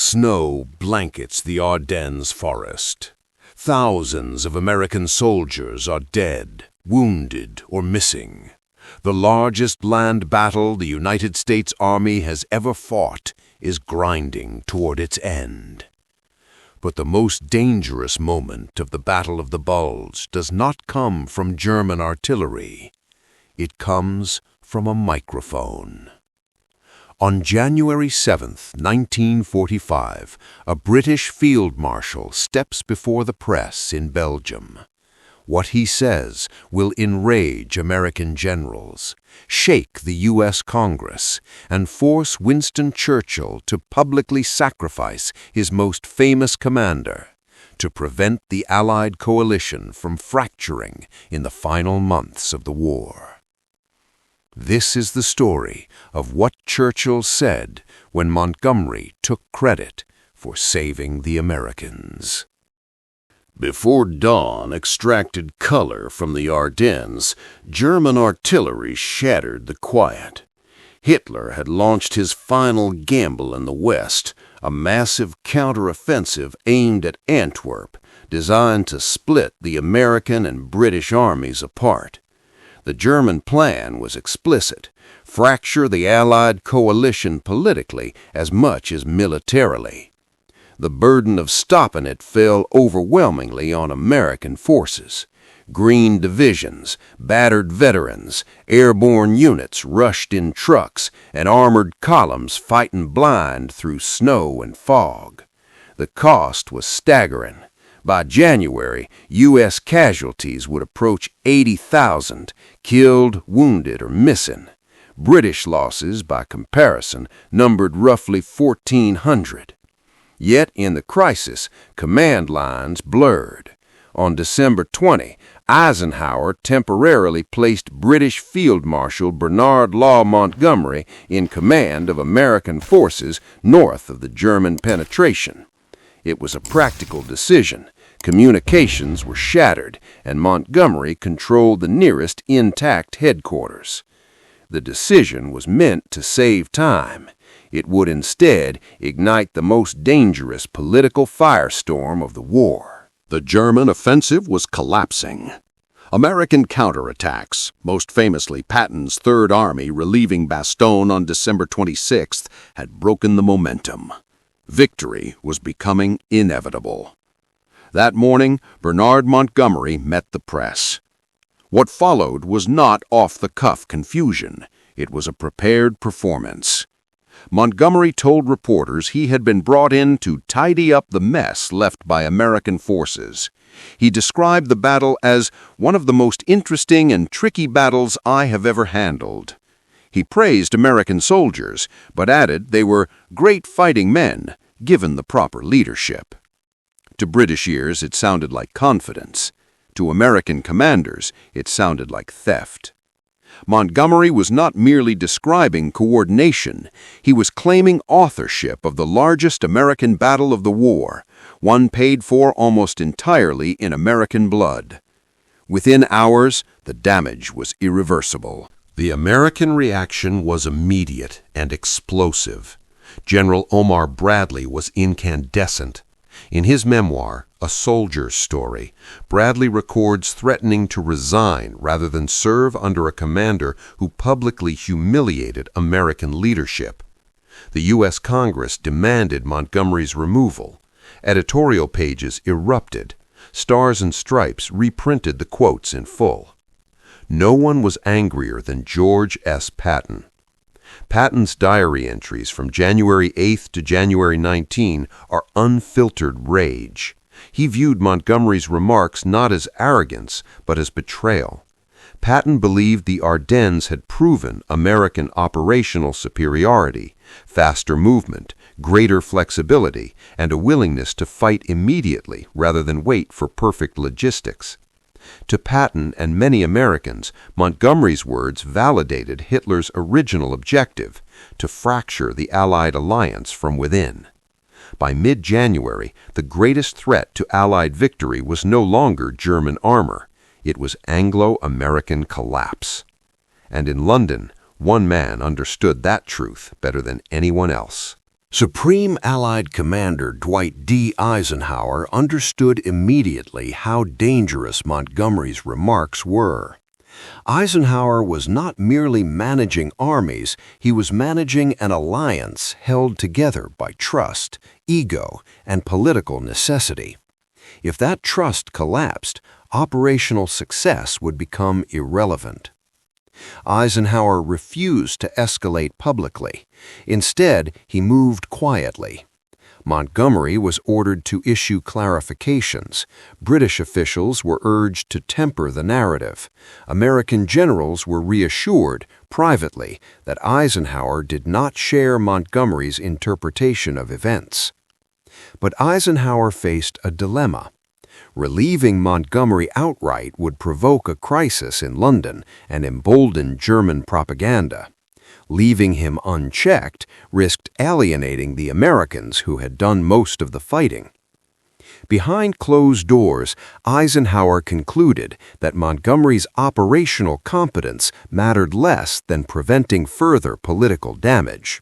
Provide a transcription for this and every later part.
Snow blankets the Ardennes forest. Thousands of American soldiers are dead, wounded, or missing. The largest land battle the United States Army has ever fought is grinding toward its end. But the most dangerous moment of the Battle of the Bulge does not come from German artillery. It comes from a microphone. On January 7, 1945, a British Field Marshal steps before the press in Belgium. What he says will enrage American generals, shake the U.S. Congress, and force Winston Churchill to publicly sacrifice his most famous commander to prevent the Allied coalition from fracturing in the final months of the war. This is the story of what Churchill said when Montgomery took credit for saving the Americans. Before dawn extracted color from the Ardennes, German artillery shattered the quiet. Hitler had launched his final gamble in the West, a massive counteroffensive aimed at Antwerp, designed to split the American and British armies apart. The German plan was explicit: fracture the Allied coalition politically as much as militarily. The burden of stopping it fell overwhelmingly on American forces. Green divisions, battered veterans, airborne units rushed in trucks, and armored columns fighting blind through snow and fog. The cost was staggering. By January, U.S. casualties would approach 80,000, killed, wounded, or missing. British losses, by comparison, numbered roughly 1,400. Yet in the crisis, command lines blurred. On December 20, Eisenhower temporarily placed British Field Marshal Bernard Law Montgomery in command of American forces north of the German penetration. It was a practical decision. Communications were shattered, and Montgomery controlled the nearest intact headquarters. The decision was meant to save time. It would instead ignite the most dangerous political firestorm of the war. The German offensive was collapsing. American counterattacks, most famously Patton's Third Army relieving Bastogne on December 26th, had broken the momentum. Victory was becoming inevitable. That morning, Bernard Montgomery met the press. What followed was not off-the-cuff confusion. It was a prepared performance. Montgomery told reporters he had been brought in to tidy up the mess left by American forces. He described the battle as one of the most interesting and tricky battles I have ever handled. He praised American soldiers, but added they were great fighting men, given the proper leadership. To British ears, it sounded like confidence. To American commanders, it sounded like theft. Montgomery was not merely describing coordination. He was claiming authorship of the largest American battle of the war, one paid for almost entirely in American blood. Within hours, the damage was irreversible. The American reaction was immediate and explosive. General Omar Bradley was incandescent. In his memoir, A Soldier's Story, Bradley records threatening to resign rather than serve under a commander who publicly humiliated American leadership. The U.S. Congress demanded Montgomery's removal. Editorial pages erupted. Stars and Stripes reprinted the quotes in full. No one was angrier than George S. Patton. Patton's diary entries from January 8 to January 19 are unfiltered rage. He viewed Montgomery's remarks not as arrogance, but as betrayal. Patton believed the Ardennes had proven American operational superiority, faster movement, greater flexibility, and a willingness to fight immediately rather than wait for perfect logistics. To Patton and many Americans, Montgomery's words validated Hitler's original objective, to fracture the Allied alliance from within. By mid-January, the greatest threat to Allied victory was no longer German armor. It was Anglo-American collapse. And in London, one man understood that truth better than anyone else. Supreme Allied Commander Dwight D. Eisenhower understood immediately how dangerous Montgomery's remarks were. Eisenhower was not merely managing armies, he was managing an alliance held together by trust, ego, and political necessity. If that trust collapsed, operational success would become irrelevant. Eisenhower refused to escalate publicly. Instead, he moved quietly. Montgomery was ordered to issue clarifications. British officials were urged to temper the narrative. American generals were reassured, privately, that Eisenhower did not share Montgomery's interpretation of events. But Eisenhower faced a dilemma. Relieving Montgomery outright would provoke a crisis in London and embolden German propaganda. Leaving him unchecked risked alienating the Americans who had done most of the fighting. Behind closed doors, Eisenhower concluded that Montgomery's operational competence mattered less than preventing further political damage.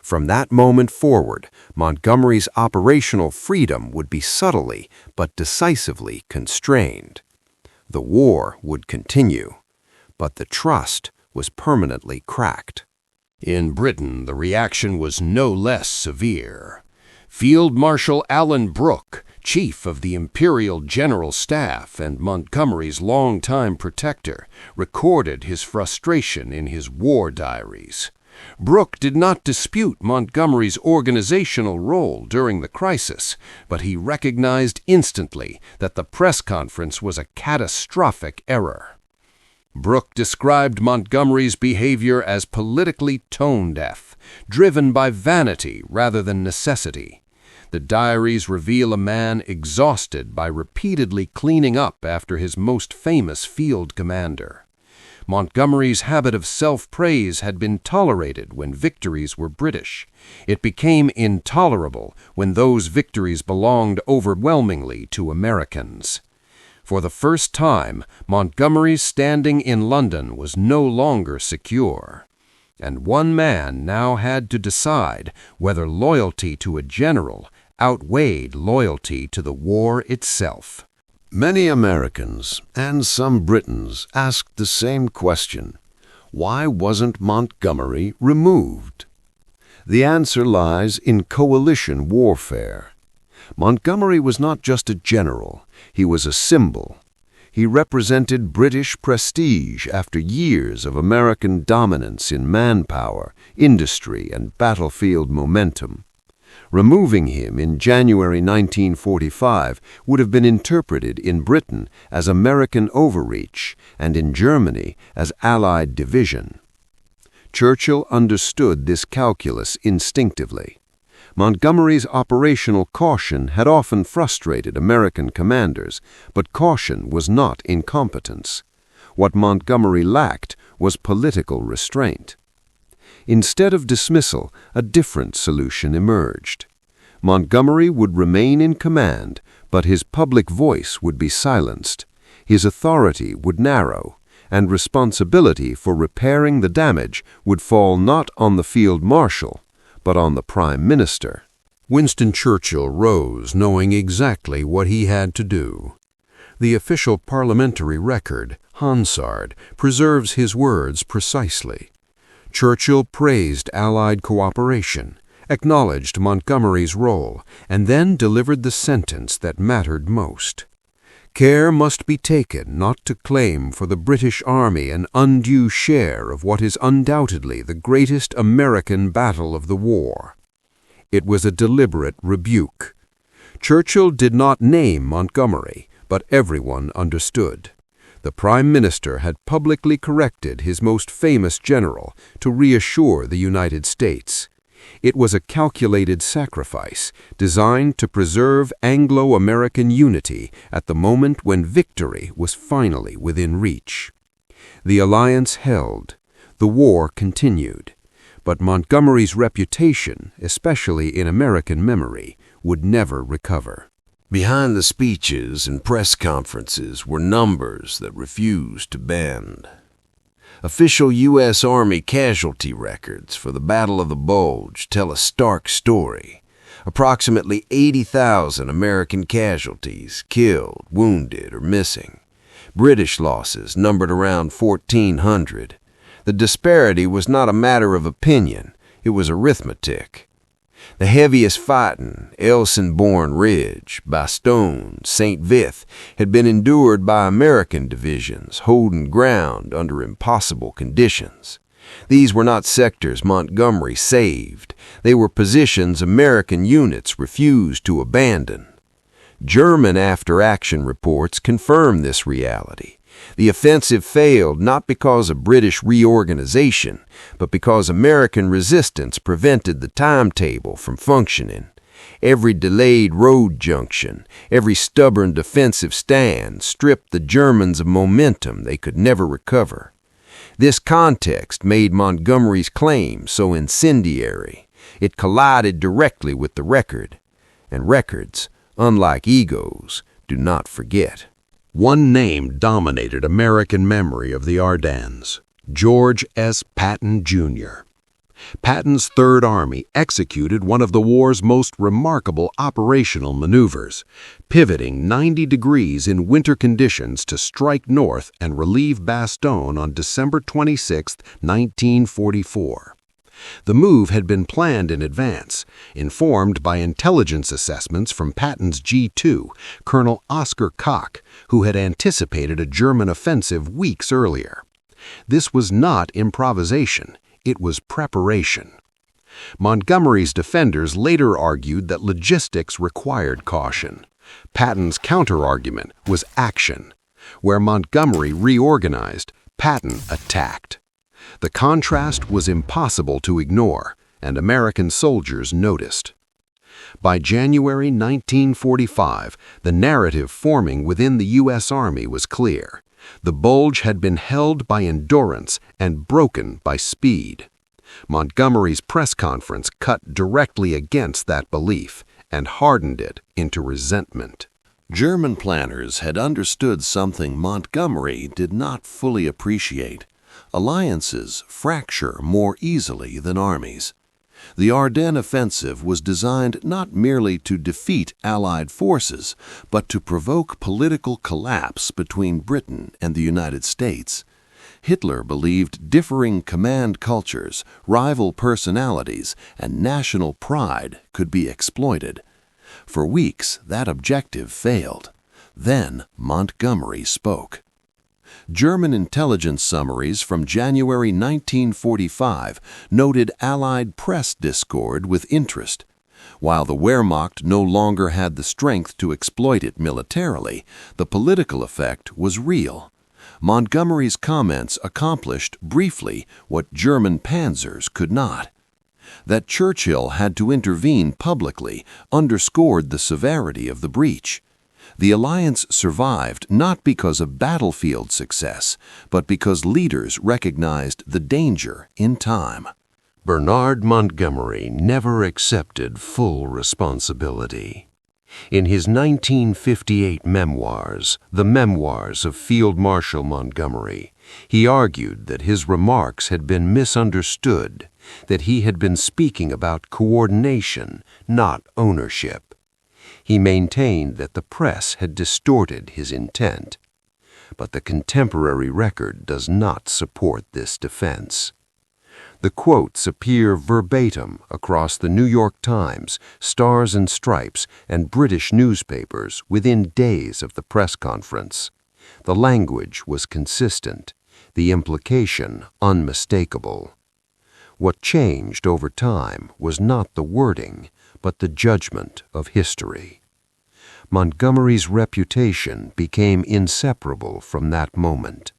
From that moment forward, Montgomery's operational freedom would be subtly but decisively constrained. The war would continue, but the trust was permanently cracked. In Britain, the reaction was no less severe. Field Marshal Alan Brooke, chief of the Imperial General Staff and Montgomery's longtime protector, recorded his frustration in his war diaries. Brooke did not dispute Montgomery's organizational role during the crisis, but he recognized instantly that the press conference was a catastrophic error. Brooke described Montgomery's behavior as politically tone-deaf, driven by vanity rather than necessity. The diaries reveal a man exhausted by repeatedly cleaning up after his most famous field commander. Montgomery's habit of self-praise had been tolerated when victories were British. It became intolerable when those victories belonged overwhelmingly to Americans. For the first time, Montgomery's standing in London was no longer secure, and one man now had to decide whether loyalty to a general outweighed loyalty to the war itself. Many Americans and some Britons asked the same question: why wasn't Montgomery removed? The answer lies in coalition warfare. Montgomery was not just a general, he was a symbol. He represented British prestige after years of American dominance in manpower, industry, and battlefield momentum. Removing him in January 1945 would have been interpreted in Britain as American overreach and in Germany as Allied division. Churchill understood this calculus instinctively. Montgomery's operational caution had often frustrated American commanders, but caution was not incompetence. What Montgomery lacked was political restraint. Instead of dismissal, a different solution emerged. Montgomery would remain in command, but his public voice would be silenced. His authority would narrow, and responsibility for repairing the damage would fall not on the Field Marshal, but on the Prime Minister. Winston Churchill rose knowing exactly what he had to do. The official parliamentary record, Hansard, preserves his words precisely. Churchill praised Allied cooperation, acknowledged Montgomery's role, and then delivered the sentence that mattered most. Care must be taken not to claim for the British Army an undue share of what is undoubtedly the greatest American battle of the war. It was a deliberate rebuke. Churchill did not name Montgomery, but everyone understood. The Prime Minister had publicly corrected his most famous general to reassure the United States. It was a calculated sacrifice designed to preserve Anglo-American unity at the moment when victory was finally within reach. The alliance held. The war continued. But Montgomery's reputation, especially in American memory, would never recover. Behind the speeches and press conferences were numbers that refused to bend. Official U.S. Army casualty records for the Battle of the Bulge tell a stark story. Approximately 80,000 American casualties, killed, wounded, or missing. British losses numbered around 1,400. The disparity was not a matter of opinion, it was arithmetic. The heaviest fighting, Elson-Bourne Ridge, Bastogne, St. Vith, had been endured by American divisions holding ground under impossible conditions. These were not sectors Montgomery saved. They were positions American units refused to abandon. German after-action reports confirm this reality. The offensive failed not because of British reorganization, but because American resistance prevented the timetable from functioning. Every delayed road junction, every stubborn defensive stand stripped the Germans of momentum they could never recover. This context made Montgomery's claim so incendiary. It collided directly with the record, and records, unlike egos, do not forget. One name dominated American memory of the Ardennes: George S. Patton, Jr. Patton's Third Army executed one of the war's most remarkable operational maneuvers, pivoting 90 degrees in winter conditions to strike north and relieve Bastogne on December 26, 1944. The move had been planned in advance, informed by intelligence assessments from Patton's G2, Colonel Oscar Koch, who had anticipated a German offensive weeks earlier. This was not improvisation. It was preparation. Montgomery's defenders later argued that logistics required caution. Patton's counter-argument was action. Where Montgomery reorganized, Patton attacked. The contrast was impossible to ignore, and American soldiers noticed. By January 1945, the narrative forming within the U.S. Army was clear. The Bulge had been held by endurance and broken by speed. Montgomery's press conference cut directly against that belief and hardened it into resentment. German planners had understood something Montgomery did not fully appreciate. Alliances fracture more easily than armies. The Ardennes offensive was designed not merely to defeat Allied forces, but to provoke political collapse between Britain and the United States. Hitler believed differing command cultures, rival personalities, and national pride could be exploited. For weeks, that objective failed. Then Montgomery spoke. German intelligence summaries from January 1945 noted Allied press discord with interest. While the Wehrmacht no longer had the strength to exploit it militarily, the political effect was real. Montgomery's comments accomplished, briefly, what German panzers could not. That Churchill had to intervene publicly underscored the severity of the breach. The alliance survived not because of battlefield success, but because leaders recognized the danger in time. Bernard Montgomery never accepted full responsibility. In his 1958 memoirs, The Memoirs of Field Marshal Montgomery, he argued that his remarks had been misunderstood, that he had been speaking about coordination, not ownership. He maintained that the press had distorted his intent. But the contemporary record does not support this defense. The quotes appear verbatim across the New York Times, Stars and Stripes, and British newspapers within days of the press conference. The language was consistent, the implication unmistakable. What changed over time was not the wording, but the judgment of history. Montgomery's reputation became inseparable from that moment,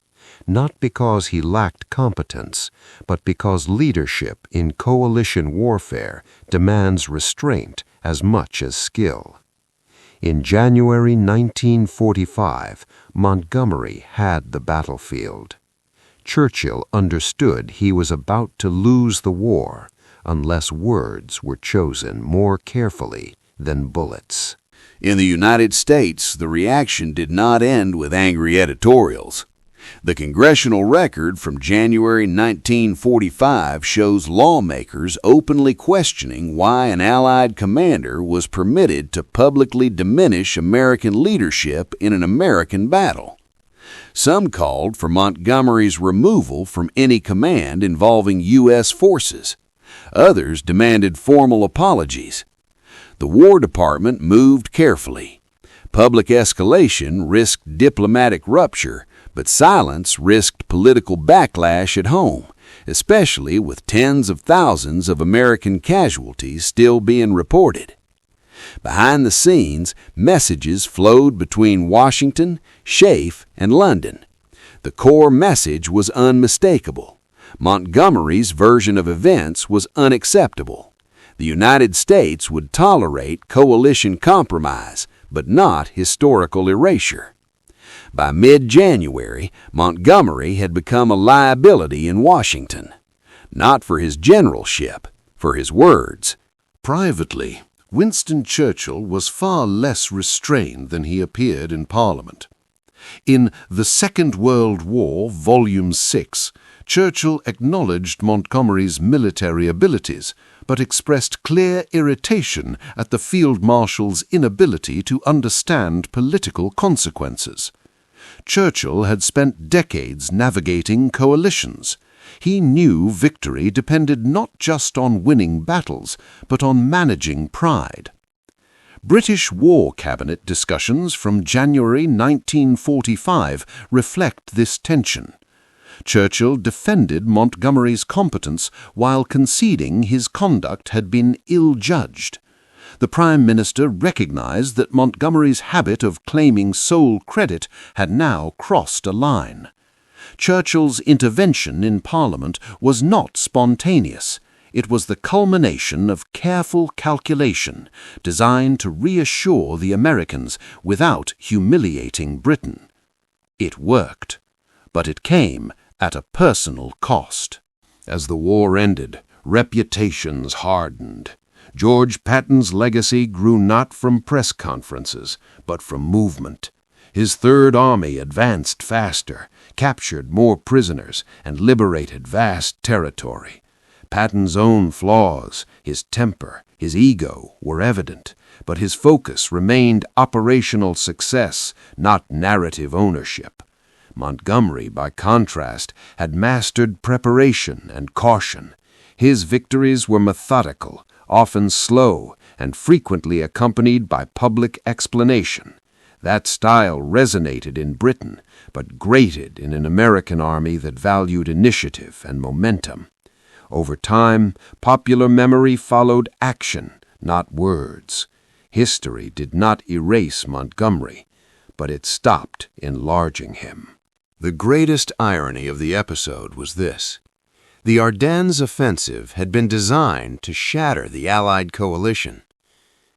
not because he lacked competence, but because leadership in coalition warfare demands restraint as much as skill. In January 1945, Montgomery had the battlefield. Churchill understood he was about to lose the war unless words were chosen more carefully than bullets. In the United States, the reaction did not end with angry editorials. The congressional record from January 1945 shows lawmakers openly questioning why an Allied commander was permitted to publicly diminish American leadership in an American battle. Some called for Montgomery's removal from any command involving U.S. forces. Others demanded formal apologies. The War Department moved carefully. Public escalation risked diplomatic rupture, but silence risked political backlash at home, especially with tens of thousands of American casualties still being reported. Behind the scenes, messages flowed between Washington, Schaeff, and London. The core message was unmistakable. Montgomery's version of events was unacceptable. The United States would tolerate coalition compromise, but not historical erasure. By mid-January, Montgomery had become a liability in Washington. Not for his generalship, for his words. Privately, Winston Churchill was far less restrained than he appeared in Parliament. In The Second World War, Volume 6, Churchill acknowledged Montgomery's military abilities, but expressed clear irritation at the Field Marshal's inability to understand political consequences. Churchill had spent decades navigating coalitions. He knew victory depended not just on winning battles, but on managing pride. British War Cabinet discussions from January 1945 reflect this tension. Churchill defended Montgomery's competence while conceding his conduct had been ill-judged. The Prime Minister recognized that Montgomery's habit of claiming sole credit had now crossed a line. Churchill's intervention in Parliament was not spontaneous. It was the culmination of careful calculation designed to reassure the Americans without humiliating Britain. It worked, but it came at a personal cost. As the war ended, reputations hardened. George Patton's legacy grew not from press conferences, but from movement. His Third Army advanced faster, captured more prisoners, and liberated vast territory. Patton's own flaws, his temper, his ego were evident, but his focus remained operational success, not narrative ownership. Montgomery, by contrast, had mastered preparation and caution. His victories were methodical, often slow, and frequently accompanied by public explanation. That style resonated in Britain, but grated in an American army that valued initiative and momentum. Over time, popular memory followed action, not words. History did not erase Montgomery, but it stopped enlarging him. The greatest irony of the episode was this. The Ardennes offensive had been designed to shatter the Allied coalition.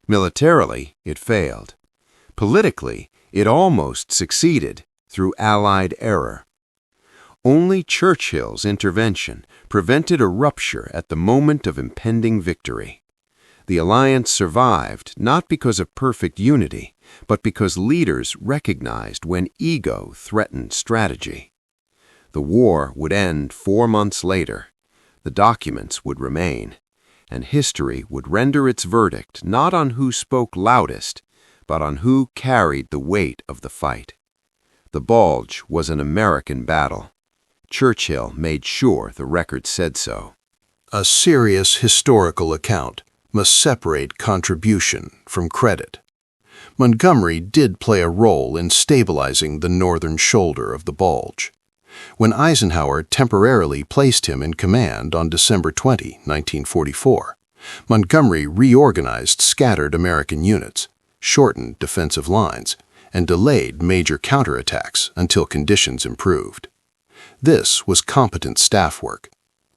Militarily, it failed. Politically, it almost succeeded through Allied error. Only Churchill's intervention prevented a rupture at the moment of impending victory. The alliance survived not because of perfect unity, but because leaders recognized when ego threatened strategy. The war would end 4 months later. The documents would remain, and history would render its verdict not on who spoke loudest, but on who carried the weight of the fight. The Bulge was an American battle. Churchill made sure the record said so. A serious historical account must separate contribution from credit. Montgomery did play a role in stabilizing the northern shoulder of the Bulge. When Eisenhower temporarily placed him in command on December 20, 1944, Montgomery reorganized scattered American units, shortened defensive lines, and delayed major counterattacks until conditions improved. This was competent staff work,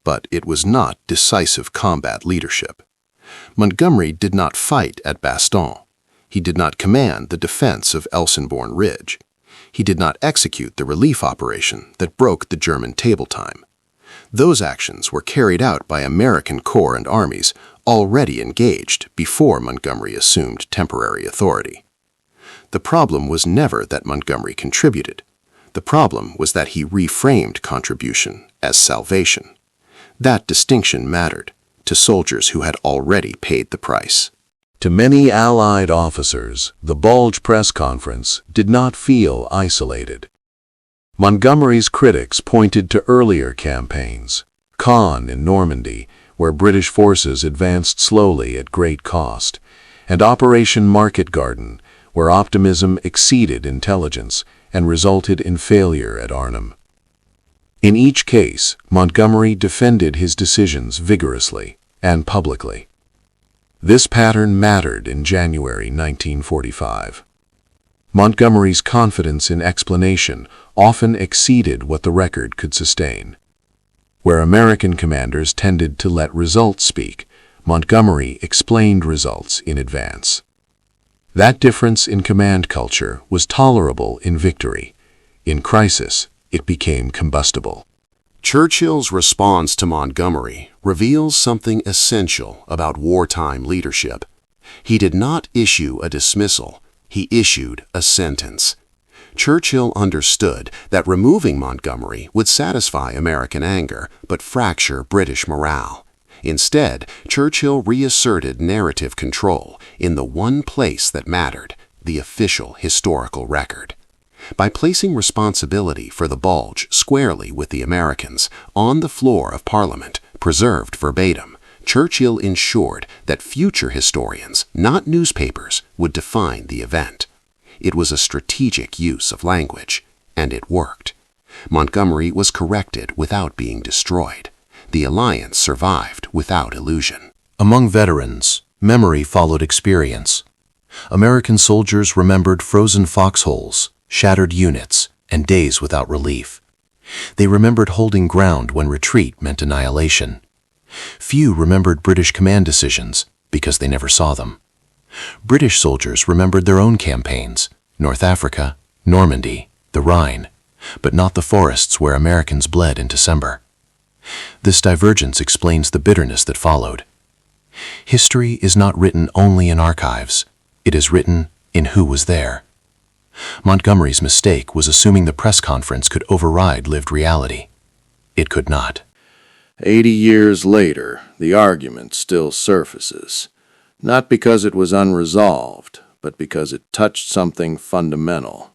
but it was not decisive combat leadership. Montgomery did not fight at Bastogne. He did not command the defense of Elsenborn Ridge. He did not execute the relief operation that broke the German table time. Those actions were carried out by American corps and armies already engaged before Montgomery assumed temporary authority. The problem was never that Montgomery contributed. The problem was that he reframed contribution as salvation. That distinction mattered to soldiers who had already paid the price. To many Allied officers, the Bulge press conference did not feel isolated. Montgomery's critics pointed to earlier campaigns, Caen in Normandy, where British forces advanced slowly at great cost, and Operation Market Garden, where optimism exceeded intelligence and resulted in failure at Arnhem. In each case, Montgomery defended his decisions vigorously and publicly. This pattern mattered in January 1945. Montgomery's confidence in explanation often exceeded what the record could sustain. Where American commanders tended to let results speak, Montgomery explained results in advance. That difference in command culture was tolerable in victory. In crisis, it became combustible. Churchill's response to Montgomery reveals something essential about wartime leadership. He did not issue a dismissal, he issued a sentence. Churchill understood that removing Montgomery would satisfy American anger but fracture British morale. Instead, Churchill reasserted narrative control in the one place that mattered, the official historical record. By placing responsibility for the Bulge squarely with the Americans on the floor of Parliament, preserved verbatim, Churchill ensured that future historians, not newspapers, would define the event. It was a strategic use of language, and it worked. Montgomery was corrected without being destroyed. The alliance survived without illusion. Among veterans, memory followed experience. American soldiers remembered frozen foxholes, shattered units, and days without relief. They remembered holding ground when retreat meant annihilation. Few remembered British command decisions because they never saw them. British soldiers remembered their own campaigns, North Africa, Normandy, the Rhine, but not the forests where Americans bled in December. This divergence explains the bitterness that followed. History is not written only in archives. It is written in who was there. Montgomery's mistake was assuming the press conference could override lived reality. It could not. 80 years later, the argument still surfaces, not because it was unresolved, but because it touched something fundamental.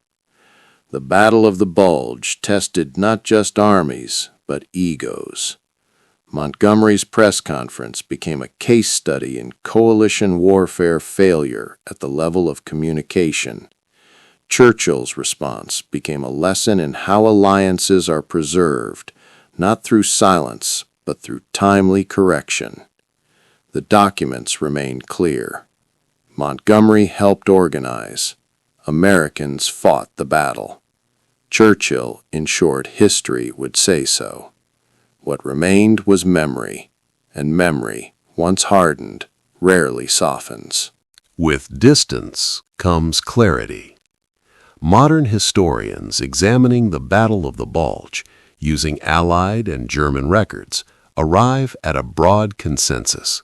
The Battle of the Bulge tested not just armies, but egos. Montgomery's press conference became a case study in coalition warfare failure at the level of communication. Churchill's response became a lesson in how alliances are preserved, not through silence, but through timely correction. The documents remain clear. Montgomery helped organize. Americans fought the battle. Churchill ensured history would say so. What remained was memory, and memory, once hardened, rarely softens. With distance comes clarity. Modern historians examining the Battle of the Bulge, using Allied and German records, arrive at a broad consensus.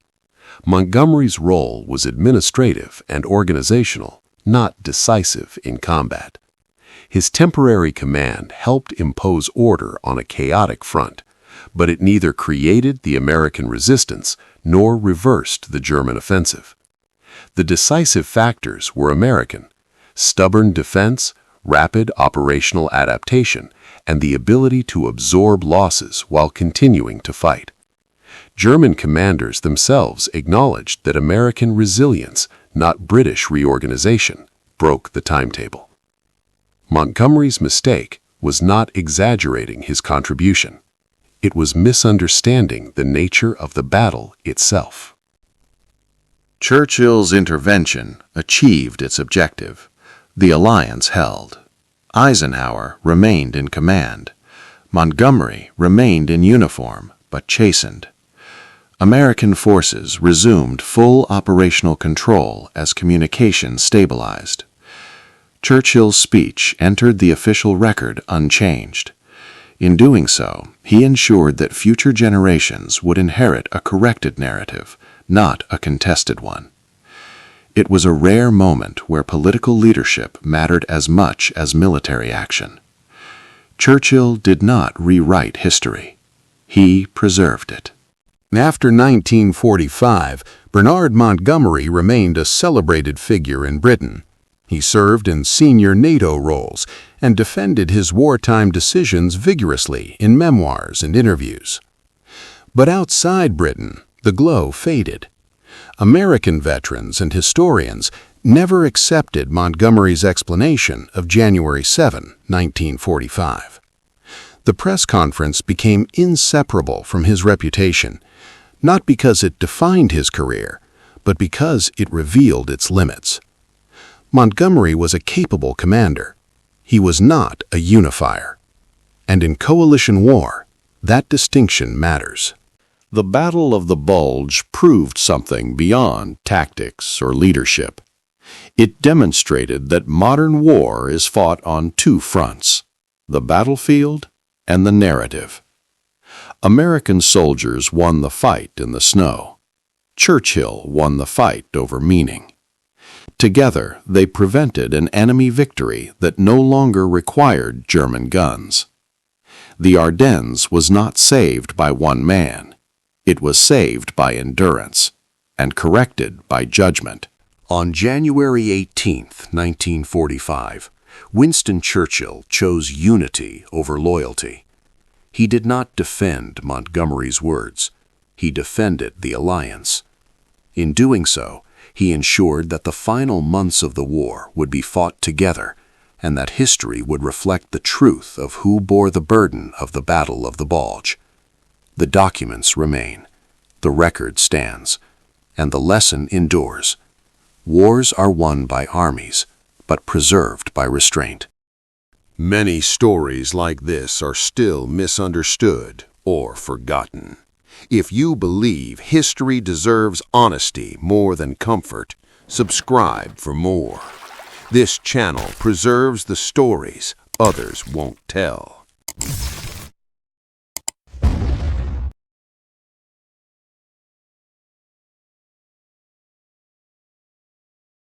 Montgomery's role was administrative and organizational, not decisive in combat. His temporary command helped impose order on a chaotic front, but it neither created the American resistance nor reversed the German offensive. The decisive factors were American: stubborn defense, rapid operational adaptation, and the ability to absorb losses while continuing to fight. German commanders themselves acknowledged that American resilience, not British reorganization, broke the timetable. Montgomery's mistake was not exaggerating his contribution. It was misunderstanding the nature of the battle itself. Churchill's intervention achieved its objective. The alliance held. Eisenhower remained in command. Montgomery remained in uniform, but chastened. American forces resumed full operational control as communication stabilized. Churchill's speech entered the official record unchanged. In doing so, he ensured that future generations would inherit a corrected narrative, not a contested one. It was a rare moment where political leadership mattered as much as military action. Churchill did not rewrite history. He preserved it. After 1945, Bernard Montgomery remained a celebrated figure in Britain. He served in senior NATO roles and defended his wartime decisions vigorously in memoirs and interviews. But outside Britain, the glow faded. American veterans and historians never accepted Montgomery's explanation of January 7, 1945. The press conference became inseparable from his reputation, not because it defined his career, but because it revealed its limits. Montgomery was a capable commander. He was not a unifier. And in coalition war, that distinction matters. The Battle of the Bulge proved something beyond tactics or leadership. It demonstrated that modern war is fought on two fronts, the battlefield and the narrative. American soldiers won the fight in the snow. Churchill won the fight over meaning. Together, they prevented an enemy victory that no longer required German guns. The Ardennes was not saved by one man. It was saved by endurance and corrected by judgment. On January 18, 1945, Winston Churchill chose unity over loyalty. He did not defend Montgomery's words. He defended the alliance. In doing so, he ensured that the final months of the war would be fought together and that history would reflect the truth of who bore the burden of the Battle of the Bulge. The documents remain, the record stands, and the lesson endures. Wars are won by armies, but preserved by restraint. Many stories like this are still misunderstood or forgotten. If you believe history deserves honesty more than comfort, subscribe for more. This channel preserves the stories others won't tell.